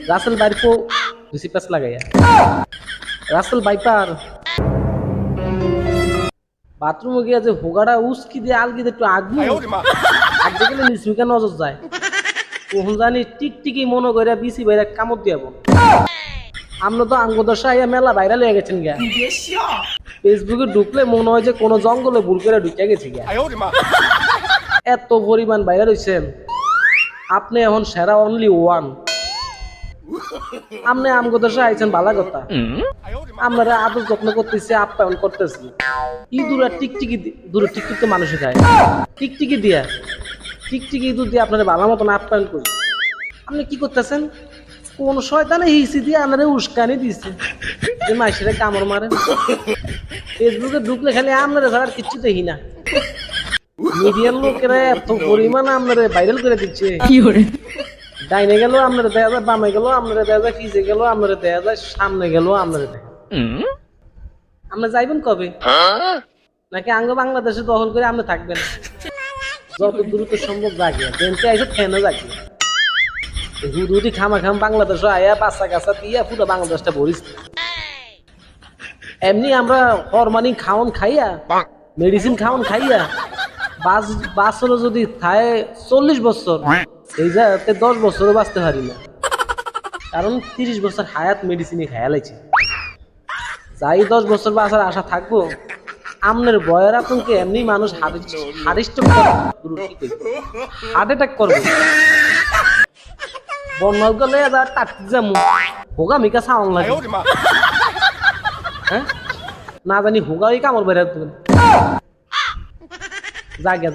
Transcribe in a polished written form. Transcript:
Rasel বাইরপো দুসি pass লাগাইয়া রাসেল বাইপার বাথরুমে গিয়ে যে হোগাটা উস্কি দিয়ে আলগি দিয়ে একটু আগু আগে গেলে নিচুকে নজর যায় কখন জানি টিকটিকি মনে করে বিসি বাইরে কামড় দিয়াবো আমরা তো আঙ্গদশা আইয়া মেলা ভাইরাল হয়ে গেছেন গা ফেসবুকে ঢুকলে মনে হয় যে কোনো জঙ্গলে ভুল করে ঢুকে গেছি গা এত পরিমাণ ভাইরাল হয়েছেন আপনি এখন সেরা অনলি ওয়ান আপনি আমগদশা আইছেন ভালো কথা আমরা আদর যত্ন করতেছি আপ্যায়ন করতেছি ইঁদুর আর টিকটিকি দূরে টিকটিক তো মানুষে খায় টিকটিকি ইঁদুর দিয়ে আপনারা ভালো মতন আপ্যায়ন করি আপনি কি করতেছেন কোন শয়তানে হিসি দিয়ে আপনারা উস্কানি দিচ্ছে যে মাইসেরা কামড় মারে ফেসবুকে ঢুকলে খালি আপনারা ছাড়া আর কিচ্ছু দেখি না মিডিয়ার লোকেরা এত পরিমাণ আপনারা ভাইরাল করে দিচ্ছে ডাইনে গেল আপনারা দেখা যায় বামে গেল আপনারা দেখা যায় পিছে গেল আপনারা দেখা যায় সামনে গেল আপনারা দেখা আপনি যাইবেন কবে নাকি আঙ্গ বাংলাদেশে দখল করে আপনি থাকবেন যত দ্রুত সম্ভব জাগে ট্রেনকে আইসে ট্রেনে জাগে হুদুদি খাম বাংলাদেশ আয়া বাচ্চা কাছা দিয়া পুরো বাংলাদেশটা ভরিস এমনি আমরা হরমানি খাওন খাইয়া মেডিসিন খাওন খাইয়া বাঁচলো যদি থায় 40 বছর এই যাতে 10 বছরও বাঁচতে পারি না কারণ 30 বছর হায়াত মেডিসিনে খায়া লাইছে যাই 10 বছর বাঁচার আশা থাকবো আমনের বয়ের আতঙ্কে এমনি মানুষ হার্ট অ্যাটাক করবে বন্যা গেলে টাটকি যাবো হোগা মিকা সাউন্ড লাগে হ্যাঁ না জানি হোগা ওই কামড় বেড়ে জাগে